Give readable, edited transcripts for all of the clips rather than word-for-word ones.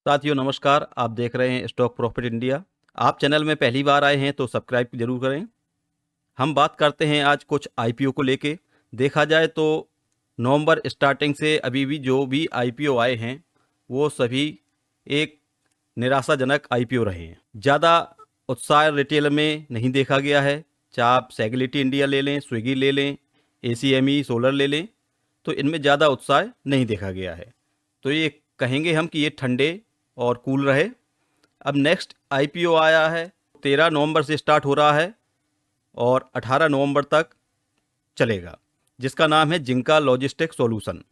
साथियों नमस्कार। आप देख रहे हैं स्टॉक प्रॉफिट इंडिया। आप चैनल में पहली बार आए हैं तो सब्सक्राइब जरूर करें। हम बात करते हैं आज कुछ आईपीओ को लेके। देखा जाए तो नवंबर स्टार्टिंग से अभी भी जो भी आईपीओ आए हैं वो सभी एक निराशाजनक आईपीओ रहे हैं। ज़्यादा उत्साह रिटेल में नहीं देखा गया है। चाहे आप सेगलिटी इंडिया ले लें, स्विगी ले लें, एसीएमई सोलर ले लें, तो इनमें ज़्यादा उत्साह नहीं देखा गया है। तो ये कहेंगे हम कि ये ठंडे और कूल रहे। अब नेक्स्ट आईपीओ आया है, 13 नवंबर से स्टार्ट हो रहा है और 18 नवंबर तक चलेगा, जिसका नाम है जिंका लॉजिस्टिक सॉल्यूशन।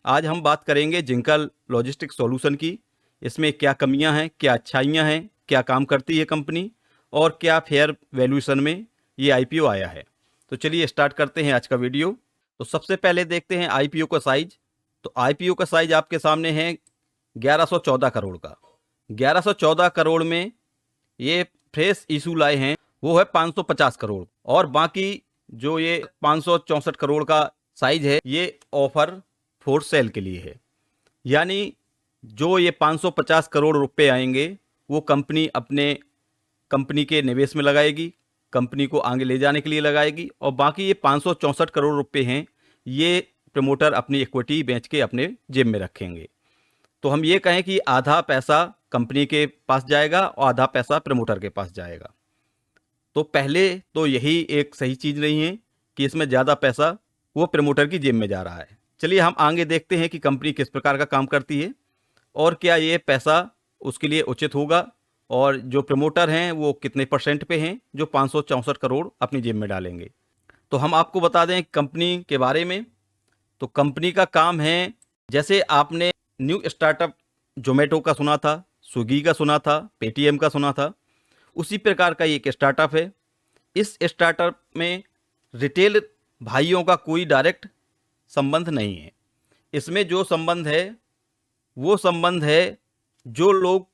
आज हम बात करेंगे जिंका लॉजिस्टिक सॉल्यूशन की। इसमें क्या कमियां हैं, क्या अच्छाइयां हैं, क्या काम करती है कंपनी और क्या फेयर वैल्यूएशन में ये आईपीओ आया है। तो चलिए स्टार्ट करते हैं आज का वीडियो। तो सबसे पहले देखते हैं आईपीओ का साइज। तो आईपीओ का साइज आपके सामने है 1114 करोड़ का। 1114 करोड़ में ये फ्रेश इशू लाए हैं वो है 550 करोड़, और बाकी जो ये 564 करोड़ का साइज है ये ऑफर फॉर सेल के लिए है। यानी जो ये 550 करोड़ रुपए आएंगे वो कंपनी अपने कंपनी के निवेश में लगाएगी, कंपनी को आगे ले जाने के लिए लगाएगी, और बाकी ये 564 करोड़ रुपए हैं ये प्रमोटर अपनी इक्विटी बेच के अपने जेब में रखेंगे। तो हम ये कहें कि आधा पैसा कंपनी के पास जाएगा और आधा पैसा प्रमोटर के पास जाएगा। तो पहले तो यही एक सही चीज़ नहीं है कि इसमें ज़्यादा पैसा वो प्रमोटर की जेब में जा रहा है। चलिए हम आगे देखते हैं कि कंपनी किस प्रकार का काम करती है और क्या ये पैसा उसके लिए उचित होगा, और जो प्रमोटर हैं वो कितने परसेंट पे हैं जो 564 करोड़ अपनी जेब में डालेंगे। तो हम आपको बता दें कंपनी के बारे में। तो कंपनी का काम है, जैसे आपने न्यू स्टार्टअप जोमेटो का सुना था, स्विगी का सुना था, पेटीएम का सुना था, उसी प्रकार का एक स्टार्टअप है। इस स्टार्टअप में रिटेल भाइयों का कोई डायरेक्ट संबंध नहीं है। इसमें जो संबंध है वो संबंध है जो लोग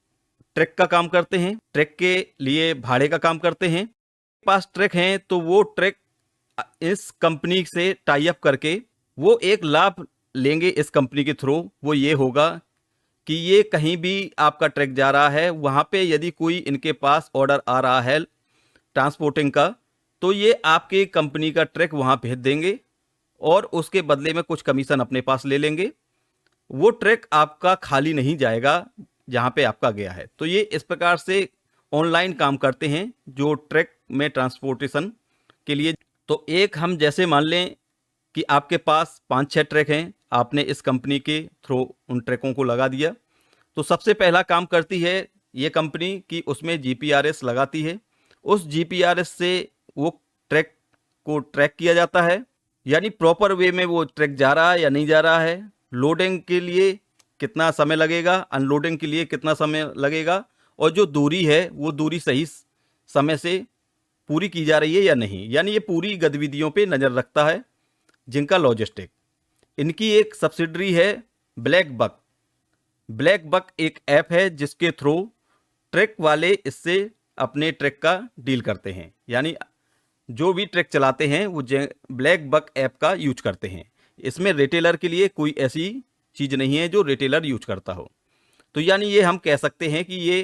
ट्रक का काम करते हैं, ट्रक के लिए भाड़े का काम करते हैं, पास ट्रक हैं तो वो ट्रक इस कंपनी से टाई अप करके वो एक लाभ लेंगे इस कंपनी के थ्रू। वो ये होगा कि ये कहीं भी आपका ट्रक जा रहा है वहाँ पे यदि कोई इनके पास ऑर्डर आ रहा है ट्रांसपोर्टिंग का, तो ये आपके कंपनी का ट्रक वहाँ भेज देंगे और उसके बदले में कुछ कमीशन अपने पास ले लेंगे। वो ट्रक आपका खाली नहीं जाएगा जहाँ पे आपका गया है। तो ये इस प्रकार से ऑनलाइन काम करते हैं जो ट्रक में ट्रांसपोर्टेशन के लिए। तो एक हम जैसे मान लें कि आपके पास 5-6 ट्रक हैं, आपने इस कंपनी के थ्रू उन ट्रकों को लगा दिया। तो सबसे पहला काम करती है ये कंपनी कि उसमें जीपीआरएस लगाती है। उस जीपीआरएस से वो ट्रक को ट्रैक किया जाता है, यानी प्रॉपर वे में वो ट्रक जा रहा है या नहीं जा रहा है, लोडिंग के लिए कितना समय लगेगा, अनलोडिंग के लिए कितना समय लगेगा, और जो दूरी है वो दूरी सही समय से पूरी की जा रही है या नहीं। यानी ये पूरी गतिविधियों पे नज़र रखता है जिनका लॉजिस्टिक। इनकी एक सब्सिडरी है ब्लैक बक। ब्लैक बक एक ऐप है जिसके थ्रू ट्रक वाले इससे अपने ट्रक का डील करते हैं, यानी जो भी ट्रक चलाते हैं वो ब्लैक बक ऐप का यूज करते हैं। इसमें रिटेलर के लिए कोई ऐसी चीज़ नहीं है जो रिटेलर यूज करता हो। तो यानी ये हम कह सकते हैं कि ये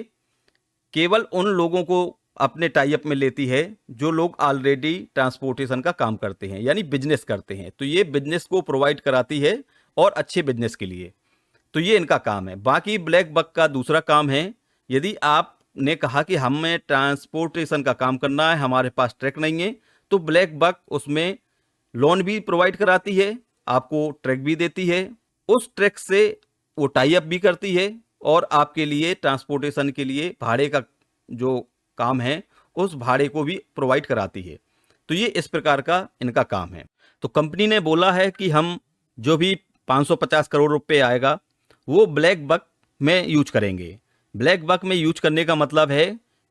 केवल उन लोगों को अपने टाई अप में लेती है जो लोग ऑलरेडी ट्रांसपोर्टेशन का काम करते हैं, यानी बिजनेस करते हैं। तो ये बिजनेस को प्रोवाइड कराती है और अच्छे बिजनेस के लिए। तो ये इनका काम है। बाकी ब्लैक बक का दूसरा काम है, यदि आपने कहा कि हमें ट्रांसपोर्टेशन का काम करना है, हमारे पास ट्रक नहीं है, तो ब्लैक बक उसमें लोन भी प्रोवाइड कराती है, आपको ट्रक भी देती है, उस ट्रक से वो टाई अप भी करती है और आपके लिए ट्रांसपोर्टेशन के लिए भाड़े का जो काम है उस भाड़े को भी प्रोवाइड कराती है। तो ये इस प्रकार का इनका काम है। तो कंपनी ने बोला है कि हम जो भी 550 करोड़ रुपए आएगा वो ब्लैक बक में यूज करेंगे। ब्लैक बक में यूज करने का मतलब है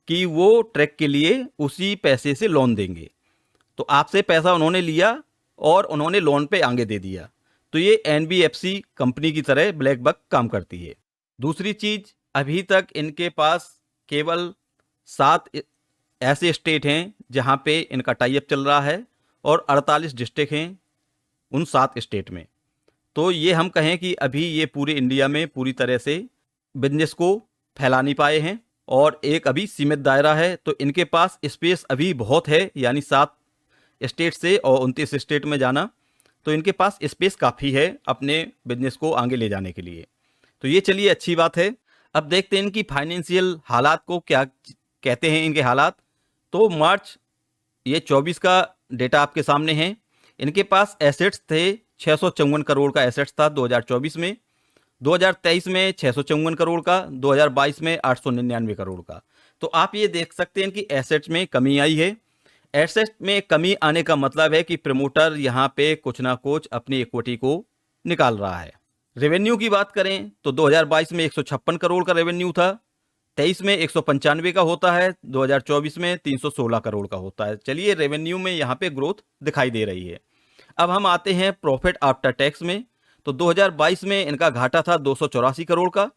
कि वो ट्रक के लिए उसी पैसे से लोन देंगे। तो आपसे पैसा उन्होंने लिया और उन्होंने लोन पे आगे दे दिया। तो ये एनबीएफसी कंपनी की तरह ब्लैक बक काम करती है। दूसरी चीज, अभी तक इनके पास केवल 7 ऐसे स्टेट हैं जहां पे इनका टाई अप चल रहा है और 48 डिस्ट्रिक्ट हैं उन 7 स्टेट में। तो ये हम कहें कि अभी ये पूरे इंडिया में पूरी तरह से बिजनेस को फैला नहीं पाए हैं और एक अभी सीमित दायरा है, तो इनके पास स्पेस अभी बहुत है, यानी 7 स्टेट से और 29 स्टेट में जाना, तो इनके पास स्पेस काफ़ी है अपने बिजनेस को आगे ले जाने के लिए। तो ये चलिए अच्छी बात है। अब देखते हैं इनकी फाइनेंशियल हालात को क्या कहते हैं इनके हालात। तो मार्च ये 24 का डेटा आपके सामने है। इनके पास एसेट्स थे 654 करोड़ का एसेट्स था 2024 में, 2023 में 654 करोड़ का, 2022 में 899 करोड़ का। तो आप ये देख सकते हैं कि एसेट्स में कमी आई है। एसेट में कमी आने का मतलब है कि प्रमोटर यहाँ पे कुछ ना कुछ अपनी इक्विटी को निकाल रहा है। रेवेन्यू की बात करें तो 2022 में 156 करोड़ का रेवेन्यू था, 23 में 195 का होता है, 2024 में 316 करोड़ का होता है। चलिए रेवेन्यू में यहाँ पे ग्रोथ दिखाई दे रही है। अब हम आते हैं प्रॉफिट आफ्टर टैक्स में। तो 2022 में इनका घाटा था 284 करोड़ का,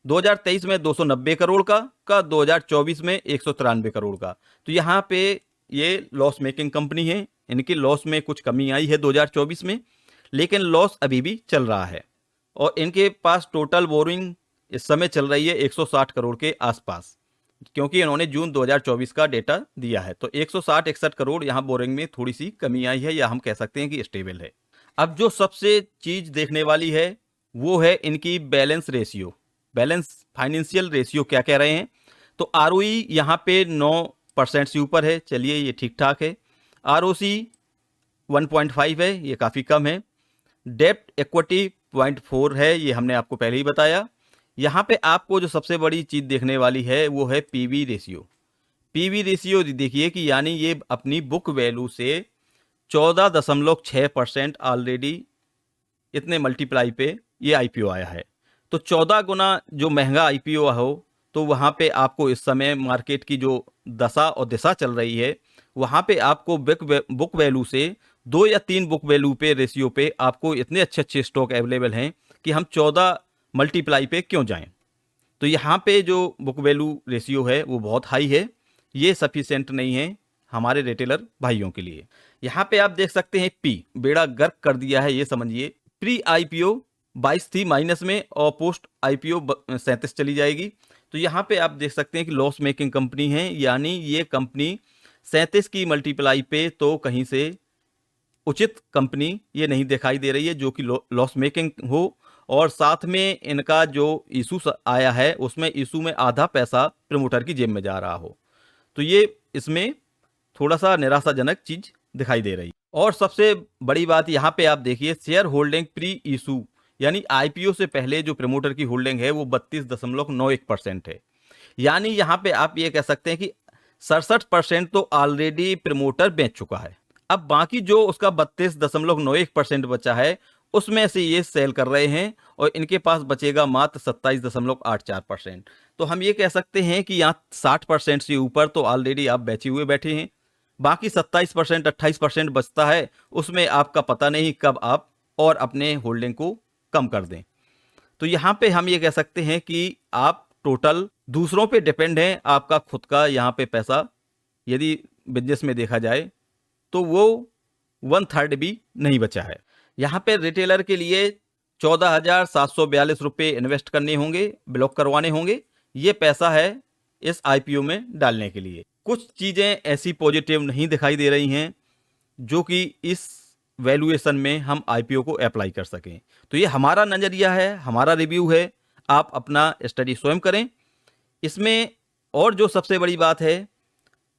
2023 में 290 करोड़ का 2024 में 193 करोड़ का। तो यहाँ पे ये लॉस मेकिंग कंपनी है, इनकी लॉस में कुछ कमी आई है 2024 में, लेकिन लॉस अभी भी चल रहा है। और इनके पास टोटल बोरिंग इस समय चल रही है 160 करोड़ के आसपास, क्योंकि इन्होंने जून 2024 का डेटा दिया है। तो 160-61 करोड़ यहाँ बोरिंग में थोड़ी सी कमी आई है, या हम कह सकते हैं कि स्टेबल है। अब जो सबसे चीज देखने वाली है वो है इनकी balance ratio, balance financial ratio क्या कह रहे हैं। तो आरओई यहाँ पे 9% से ऊपर है, चलिए ये ठीक ठाक है। आरओसी 1.5 है, ये काफ़ी कम है। डेप्ट इक्विटी 0.4 है, ये हमने आपको पहले ही बताया। यहाँ पे आपको जो सबसे बड़ी चीज़ देखने वाली है वो है पीवी रेशियो। पीवी रेशियो देखिए कि यानी ये अपनी बुक वैल्यू से 14.6% ऑलरेडी इतने मल्टीप्लाई पे ये आईपीओ आया है। तो 14 गुना जो महंगा आईपीओ हो, तो वहाँ पे आपको इस समय मार्केट की जो दशा और दिशा चल रही है, वहाँ पे आपको बुक वैल्यू से 2 या 3 बुक वैल्यू पे रेशियो पे आपको इतने अच्छे अच्छे स्टॉक अवेलेबल हैं कि हम 14 मल्टीप्लाई पे क्यों जाएं। तो यहाँ पे जो बुक वैल्यू रेशियो है वो बहुत हाई है, ये सफिशिएंट नहीं है हमारे रिटेलर भाइयों के लिए। यहाँ पे आप देख सकते हैं पी बेड़ा गर्क कर दिया है, ये समझिए। प्री आईपीओ 22 थी माइनस में और पोस्ट आईपीओ 37 चली जाएगी। तो यहाँ पे आप देख सकते हैं कि लॉस मेकिंग कंपनी है, यानी ये कंपनी 37 की मल्टीप्लाई पे तो कहीं से उचित कंपनी ये नहीं दिखाई दे रही है जो कि लॉस मेकिंग हो। और साथ में इनका जो इशू आया है उसमें इशू में आधा पैसा प्रमोटर की जेब में जा रहा हो, तो ये इसमें थोड़ा सा निराशाजनक चीज दिखाई दे रही है। और सबसे बड़ी बात यहाँ पे आप देखिए शेयर होल्डिंग प्री इशू, यानी आईपीओ से पहले जो प्रमोटर की होल्डिंग है वो 32.91% है। यानी यहाँ पे आप ये कह सकते हैं कि 67% तो ऑलरेडी प्रमोटर बेच चुका है। अब बाकी जो उसका 32.91% बचा है उसमें से ये सेल कर रहे हैं और इनके पास बचेगा मात्र 27.84%। तो हम ये कह सकते हैं कि यहाँ 60% से ऊपर तो ऑलरेडी आप बेचे हुए बैठे हैं। बाकी 27% 28% बचता है, उसमें आपका पता नहीं कब आप और अपने होल्डिंग को कम कर दें। तो यहाँ पे हम ये कह सकते हैं कि आप टोटल दूसरों पे डिपेंड हैं। आपका खुद का यहाँ पे पैसा यदि बिजनेस में देखा जाए तो वो 1/3 भी नहीं बचा है। यहाँ पे रिटेलर के लिए 14,742 रुपये इन्वेस्ट करने होंगे, ब्लॉक करवाने होंगे। ये पैसा है इस आईपीओ में डालने के लिए। कुछ चीज़ें ऐसी पॉजिटिव नहीं दिखाई दे रही हैं जो कि इस वैल्यूएशन में हम आईपीओ को अप्लाई कर सकें। तो ये हमारा नज़रिया है, हमारा रिव्यू है, आप अपना स्टडी स्वयं करें इसमें। और जो सबसे बड़ी बात है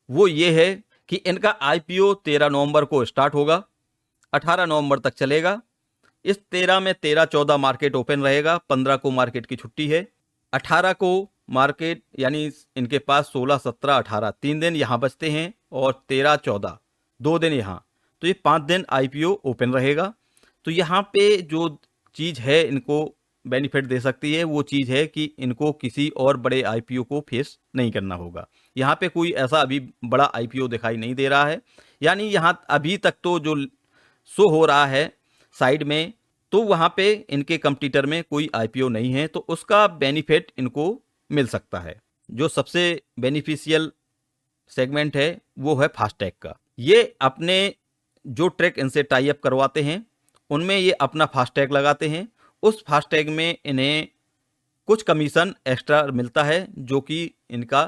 वो ये है कि इनका आईपीओ 13 नवंबर को स्टार्ट होगा, 18 नवंबर तक चलेगा। इस 13 में 13-14 मार्केट ओपन रहेगा, 15 को मार्केट की छुट्टी है, 18 को मार्केट यानी इनके पास 16, 17, 18 3 दिन यहाँ बचते हैं और 13, 14 2 दिन यहाँ, तो ये 5 दिन आईपीओ ओपन रहेगा। तो यहाँ पे जो चीज़ है इनको बेनिफिट दे सकती है वो चीज़ है कि इनको किसी और बड़े आईपीओ को फेस नहीं करना होगा। यहाँ पे कोई ऐसा अभी बड़ा आईपीओ दिखाई नहीं दे रहा है, यानी यहाँ अभी तक तो जो शो हो रहा है साइड में, तो वहाँ पे इनके कंपटीटर में कोई आईपीओ नहीं है, तो उसका बेनिफिट इनको मिल सकता है। जो सबसे बेनिफिशियल सेगमेंट है वो है फास्टैग का। ये अपने जो ट्रैक इनसे टाई अप करवाते हैं उनमें ये अपना फास्टैग लगाते हैं, उस फास्टैग में इन्हें कुछ कमीशन एक्स्ट्रा मिलता है जो कि इनका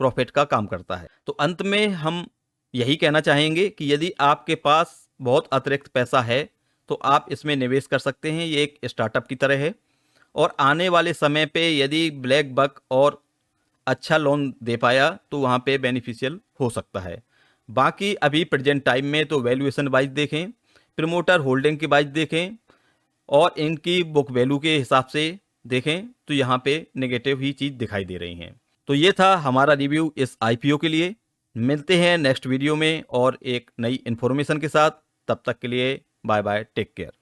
प्रॉफिट का काम करता है। तो अंत में हम यही कहना चाहेंगे कि यदि आपके पास बहुत अतिरिक्त पैसा है तो आप इसमें निवेश कर सकते हैं। ये एक स्टार्टअप की तरह है और आने वाले समय पे यदि ब्लैक बक और अच्छा लोन दे पाया तो वहाँ पे बेनिफिशियल हो सकता है। बाकी अभी प्रेजेंट टाइम में तो वैल्यूएशन वाइज देखें, प्रमोटर होल्डिंग के वाइज देखें और इनकी बुक वैल्यू के हिसाब से देखें तो यहाँ पे नेगेटिव ही चीज़ दिखाई दे रही हैं। तो ये था हमारा रिव्यू इस आईपीओ के लिए। मिलते हैं नेक्स्ट वीडियो में और एक नई इन्फॉर्मेशन के साथ। तब तक के लिए बाय बाय, टेक केयर।